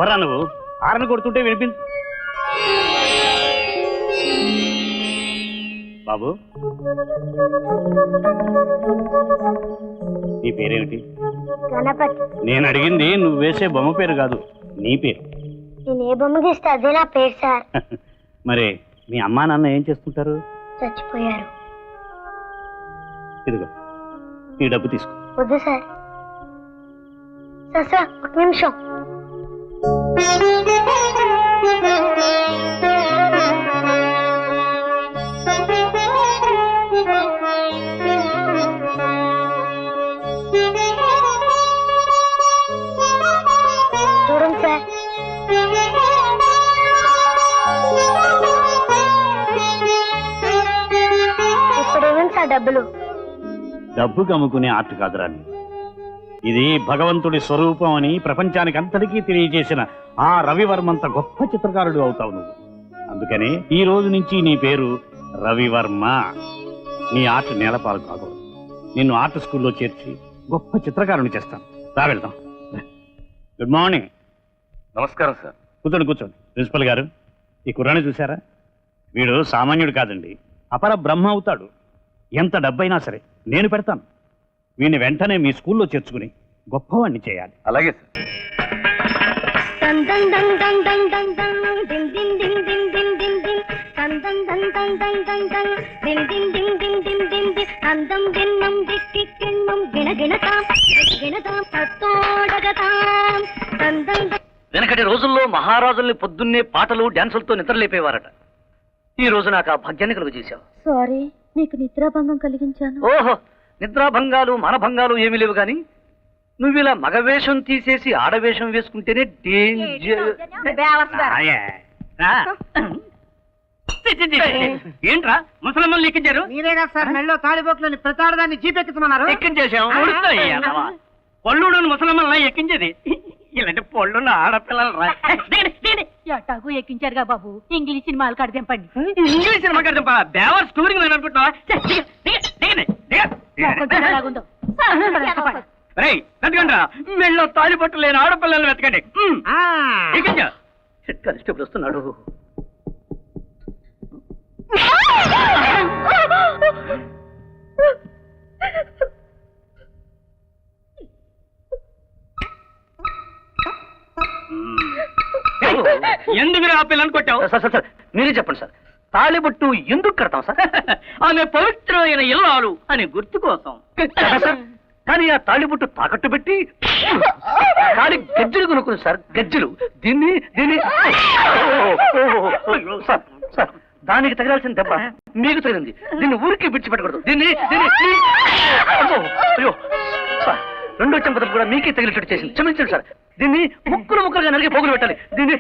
ఎవరా నువ్వు? హారన్ కొడుతుంటే వినిపించు. బాబు, నీ పేరేమిటి? గణపతి. నేను అడిగింది నువ్వు వేసే బొమ్మ పేరు కాదు, నీ పేరు. నేను ఏ బొమ్మ గీస్తే అదే నా పేరు సార్. మరి మీ అమ్మా నాన్న ఏం చేస్తుంటారు? చచ్చిపోయారు. ఇదిగో ఈ డబ్బు తీసుకో. వద్దు సార్. సార్ సార్ ఒక నిమిషం. చూడండి సార్. ఇప్పుడు ఏమేమి సార్ డబ్బులు? డబ్బు కమ్ముకునే ఆర్ట్ కాదురా. ఇది భగవంతుడి స్వరూపం అని ప్రపంచానికి అంతటికీ తెలియజేసిన ఆ రవివర్మంత గొప్ప చిత్రకారుడు అవుతావు నువ్వు. అందుకని ఈ రోజు నుంచి నీ పేరు రవివర్మ. నీ ఆర్ట్ నేలపాలు కాకూడదు. నిన్ను ఆర్ట్ స్కూల్లో చేర్చి గొప్ప చిత్రకారుని చేస్తాను. రా వెళ్దాం. Good morning. నమస్కారం సార్. కూర్చోండి కూర్చోండి. ప్రిన్సిపల్ గారు, ఈ కుర్రాన్ని చూసారా? వీడు సామాన్యుడు కాదండి, అపర బ్రహ్మ అవుతాడు. ఎంత డబ్బైనా సరే నేను పెడతాను. వీడిని వెంటనే మీ స్కూల్లో చేర్చుకుని గొప్పవాణ్ణి చేయాలి. అలాగే సార్. వెనకటి రోజుల్లో మహారాజుల్ని పొద్దున్నే పాటలు డాన్సులతో నిద్రలేపేవారట. ఈ రోజు నాకు ఆ భాగ్యాన్ని కలుగు చేశావు. సారీ, మీకు నిద్రాభంగం కలిగించాను. ఓహో, నిద్రాభంగాలు మనభంగాలు ఏమీ లేవు గాని నువ్వు ఇలా మగవేషం తీసేసి ఆడవేషం వేసుకుంటేనే డేంజర్. ఏంట్రా ముసలమ్మల్ని ఎక్కించారు? మీరేగా సార్ మెళ్ళో తాళిబొట్లని ప్రతాడదాన్ని జీపెక్కుతున్నారు. ఎక్కించేసాం. పళ్ళుడు ముసలమ్మల్ని ఎక్కించేది. ఇలాంటి పళ్ళున్న ఆడపిల్లలు ఎట్టాగు ఎక్కించారుగా బాబు. ఇంగ్లీష్ సినిమాలు కడితేంపండి. ఇంగ్లీష్ సినిమా కడతాం. దేవర్ స్టోరింగ్ నేను అనుకుంటున్నావా? మెళ్ళో తాలిపట్టు లేని ఆడపిల్లలు వెతకండి. హెడ్ కానిస్టేబుల్ వస్తున్నాడు. ఎందుకు ఆ పిల్లని కొట్టావు? సార్ మీరే చెప్పండి సార్, తాళిబొట్టు ఎందుకు కడతాం సార్? ఆమె పవిత్రమైన ఇల్లాలు అని గుర్తు కోసం. కానీ ఆ తాళిబొట్టు తాకట్టు పెట్టి తాళి గజ్జలు కొనుక్కుని సార్, గజ్జలు. దీన్ని దీన్ని సార్ సార్ దానికి తగలాల్సిన దెబ్బ మీకు తగిలింది. దీన్ని ఊరికి విడిచిపెట్టకూడదు. దీన్ని దీన్ని అయ్యో సార్, రెండో చెంప కూడా మీకే తగిలినట్టు చేసింది. క్షమించండి సార్. దీన్ని ముక్కలు ముక్కలుగా నలిగి పోగులు పెట్టాలి. దీన్ని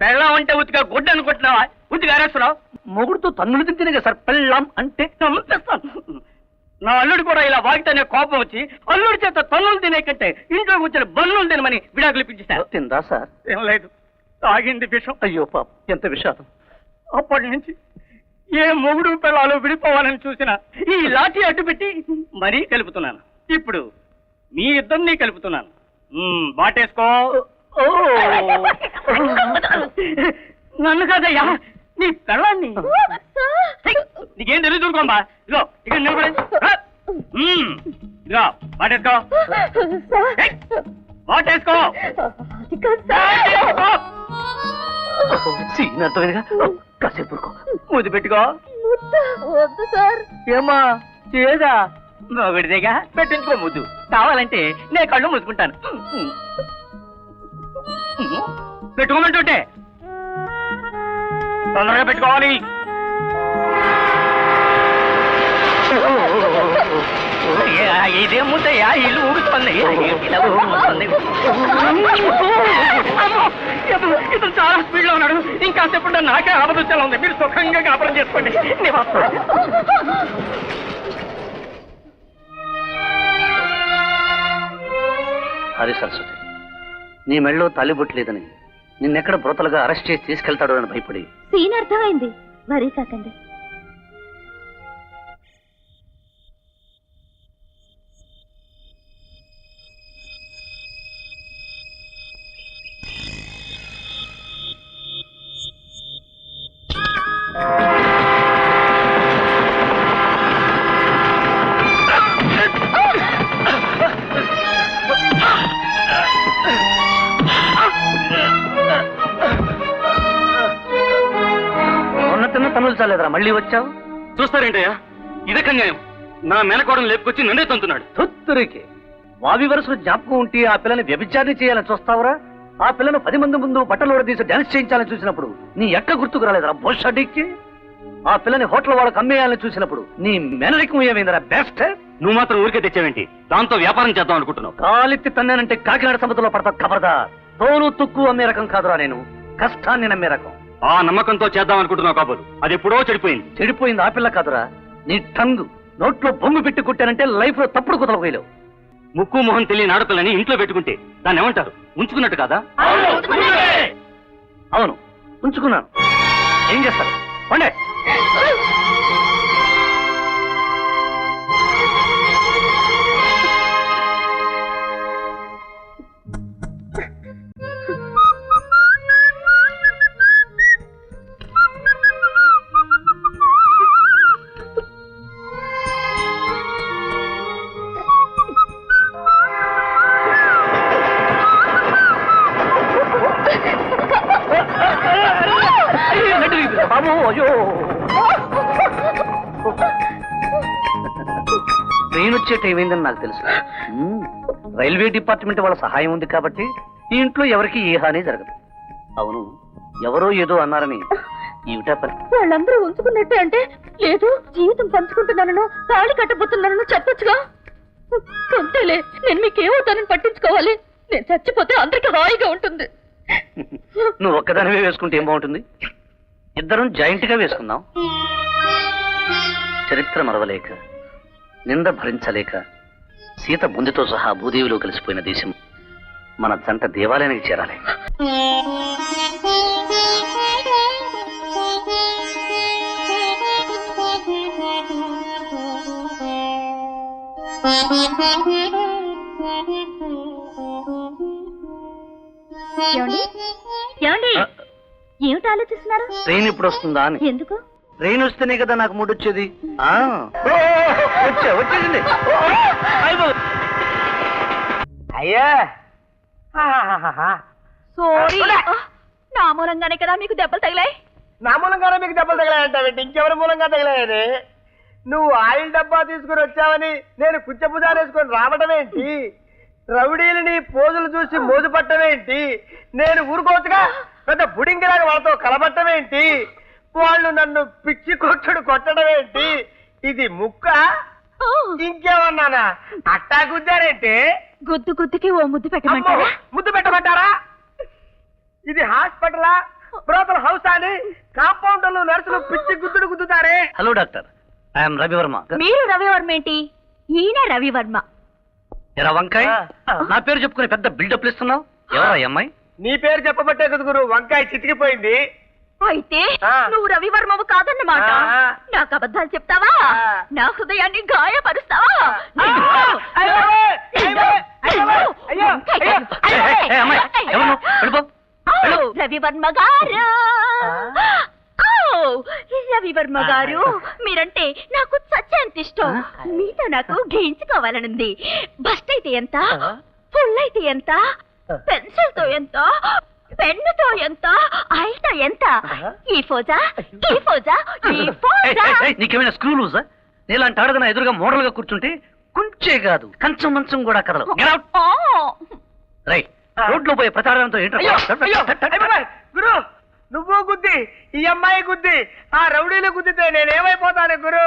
పెళ్ళం అంటే ఉతిగా గుడ్డ అనుకుంటున్నావా? ఉతిగా అరేస్తున్నావు. మొగుడుతో తన్నులు తింటేనే కదా సార్ పెళ్ళాం అంటే. నా అల్లుడు కూడా ఇలా వాగితేనే కోపం వచ్చి అల్లుడి చేత తన్నులు తినే కంటే ఇంట్లో కూర్చొని బన్నులు తినమని విడాకులు ఇప్పించేశారు. తిందా సార్? ఏం లేదు, తాగింది విషం. అయ్యో పాప, ఎంత విషాదం. అప్పటి నుంచి ఏ మొగుడు పిల్లలు విడిపోవాలని చూసినా ఈ లాఠీ అడ్డు పెట్టి మరీ కలుపుతున్నాను. ఇప్పుడు మీ ఇద్దరిని కలుపుతున్నాను. బాటేసుకో. నన్ను కాదయ్యా, నీ పిల్లాన్ని. నీకేం తెలియదు చూడుకోమ్మా. ఇదిగో ఇక్కడ నిలబడి ఇదిగో బాటేసుకో. బాటేసుకో. అర్థమైందిగా, కాసేపు ముద్దు పెట్టుకో. ఏమా చేదా? మొగుడిదేగా, పెట్టించుకో ముద్దు. కావాలంటే నేను కళ్ళు మూసుకుంటాను. పెట్టుకోమంటుంటే తొందరగా పెట్టుకోవాలి. ఇదే ముద్దయ్యా, ఇల్లు ఊగుతుంది. ఇతను చాలా స్పీడ్ లో ఉన్నాడు. ఇంకా చెప్పండి, నాకే ఆపదృష్టిలో ఉంది. మీరు సుఖంగా కాపురం చేసుకోండి. హరి సరస్వతి, నీ మెళ్ళో తాలిబొట్లేదని నిన్నెక్కడ బ్రోతలుగా అరెస్ట్ చేసి తీసుకెళ్తాడో అని భయపడి. సీన్ అర్థమైంది, వరీ కాకండి. మామూలు చాలేదురా మళ్ళీ వచ్చావు? చూస్తారేంటయ్యా, ఇదొక న్యాయం. నా మేనకోడను లేపుకొచ్చి నన్నే తంతున్నాడు. తొత్తురికి వావి వరుసలు జ్ఞాపకం ఉంటే ఆ పిల్లని వ్యభిచారిని చేయాలని చూస్తావురా? ఆ పిల్లను 10 మంది ముందు బట్టలు తీసి డాన్స్ చేయించాలని చూసినప్పుడు నీ ఎక్క గుర్తుకు రాలేదురా బోషాడికి? ఆ పిల్లని హోటల్ వాళ్ళకి అమ్మేయాలని చూసినప్పుడు నీ మేనరికం ఏమైందిరా బెస్ట్? నువ్వు మాత్రం ఊరికే తెచ్చావేంటి? దాంతో వ్యాపారం చేద్దాం అనుకుంటున్నావు. కాలెత్తి తన్నానంటే కాకినాడ సముద్రంలో పడతావు ఖబర్దార్. తోలు తుక్కు అమ్మే రకం కాదురా నేను, కష్టాన్ని నమ్మే రకం. ఆ నమ్మకంతో చేద్దాం అనుకుంటున్నావు కాబోలు, అది ఎప్పుడో చెడిపోయింది. చెడిపోయింది ఆ పిల్ల కాదురా, నీ టంగు. నోట్లో బొంగు పెట్టి కొట్టానంటే లైఫ్ లో తప్పుడు కుదలు పోయలేవు. ముక్కు మొహం తెలియని ఆడపిల్లని ఇంట్లో పెట్టుకుంటే దాన్ని ఏమంటారు? ఉంచుకున్నట్టు కాదా? అవును, ఉంచుకున్నాను. ఏం చేస్తారు? పండే బాబు. అయ్యో, ట్రైన్ వచ్చే టైం ఏందని నాకు తెలుసు. రైల్వే డిపార్ట్మెంట్ వాళ్ళ సహాయం ఉంది కాబట్టి ఈ ఇంట్లో ఎవరికి ఏ హాని జరగదు. అవును, ఎవరో ఏదో అన్నారని ఏమిటా పని? వాళ్ళందరూ ఉంచుకున్నట్టే అంటే లేదు, జీవితం పంచుకుంటున్నానో తాళి కట్టబోతున్నానో చెప్పొచ్చుగా. అంతేలే, నేను మీకేమవుతానని పట్టించుకోవాలి. నేను చచ్చిపోతే అందరికి హాయిగా ఉంటుంది. నువ్వు ఒక్కదానివే వేసుకుంటే ఏం బాగుంటుంది? ఇద్దరం జాయింట్ గా వేసుకుందాం. చరిత్ర మరవలేక, నింద భరించలేక సీత బుందితో సహా భూదేవిలో కలిసిపోయిన దేశం మన జంట దేవాలయానికి చేరాలి. ఏమిటి ఆలోచిస్తున్నారు? ట్రైన్ ఇప్పుడు వస్తుందా అని. ఎందుకు? ట్రైన్ వస్తేనే కదా నాకు మూడు వచ్చేది. వచ్చేసింది. అయ్యా సారీ, నా మూలంగానే కదా మీకు దెబ్బలు తగిలాయి. నా మూలంగానే మీకు దెబ్బలు తగిలాయంటావేంటి? ఇంకెవరి మూలంగా తగిలాయని? నువ్వు ఆయిల్ డబ్బా తీసుకుని వచ్చావని నేను కుచ్చపుజాలు వేసుకొని రావటం ఏంటి? రౌడీలు నీ పోజులు చూసి మోజు పట్టమేంటి? నేను ఊరుకోవచ్చుగా, పెద్ద బుడింగిలాగా వాళ్ళతో కలబట్టం ఏంటి? వాళ్ళు నన్ను పిచ్చి కొట్టడం ఏంటి? ఇది ముక్క ఇంకేమన్నానా? అట్టా గుద్దారేంటి? గుద్దు గుద్దుకి ఓ ముద్దు పెట్టమంటారా? ముద్దు పెట్టమంటారా? ఇది హాస్పిటలా, బ్రోతల్ హౌస్ అని కాంపౌండర్లు నర్సులు పిచ్చి గుద్దుడు గుద్దుతారే. Hello doctor, I'm Ravivarma. మీరు రవివర్మ ఏంటి? ఈయన రవివర్మ. ఎరా వంకాయ్, నా పేరు చెప్పుకుని పెద్ద బిల్డప్ ఇస్తున్నావు. ఎవరా అమ్మాయి? నీ పేరు చెప్పబట్టే కదా గురు వంకాయ చితికిపోయింది. అయితే నువ్వు రవివర్మవు కాదన్నమాట. నాకు అబద్ధాలు చెప్తావా? నా హృదయాన్ని గాయపరుస్తావా? రవివర్మ గారు, రవివర్మ గారు, మీరంటే నాకు చచ్చేంత ఇష్టం. మీతో నాకు గేయించుకోవాలనుంది. బస్ట్ అయితే ఎంత, ఫుల్ అయితే ఎంత, పెన్సిల్ తో ఎంత, పెన్నుతో ఎంత, ఆయిల్తో ఎంత, ఈ ఫోజా, ఈ ఫోజా, ఈ ఫోజా. నీకేమైనా స్క్రూ లూజా? నీలాంటి ఆడదన ఎదురుగా మోడల్ గా కూర్చుంటే కొంచే కాదు, కంచం మంచం కూడా కదలవు. రైట్, రోడ్లో పోయే ప్రచారంతో గురు నువ్వు గుద్ది, ఈ అమ్మాయి గుద్ది, ఆ రౌడీలు గుద్దితే నేనేమైపోతాను గురు?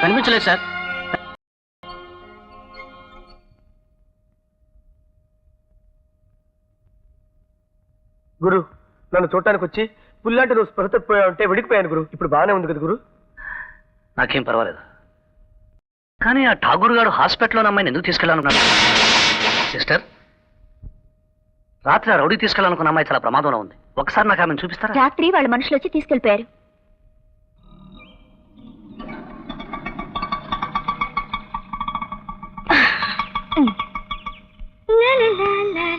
కనిపించలేదు సార్. గురు, నన్ను చూడటానికి వచ్చి పుల్లాంటి నువ్వు స్పృహ తప్పిపోయా ఉంటే వెడికిపోయాను గురు. ఇప్పుడు బాగానే ఉంది కదా గురు? నాకేం పర్వాలేదు, కానీ ఆ ఠాగూర్ గారు హాస్పిటల్లో అమ్మాయిని ఎందుకు తీసుకెళ్ళాలనుకున్నాడు? సిస్టర్, రాత్రి ఆ రౌడీ తీసుకెళ్ళాలనుకున్న అమ్మాయి చాలా ప్రమాదంలో ఉంది. ఒకసారి నాకు ఆమెను చూపిస్తారా? రాత్రి వాళ్ళ మనుషులు వచ్చి తీసుకెళ్లిపోయారు. La la la la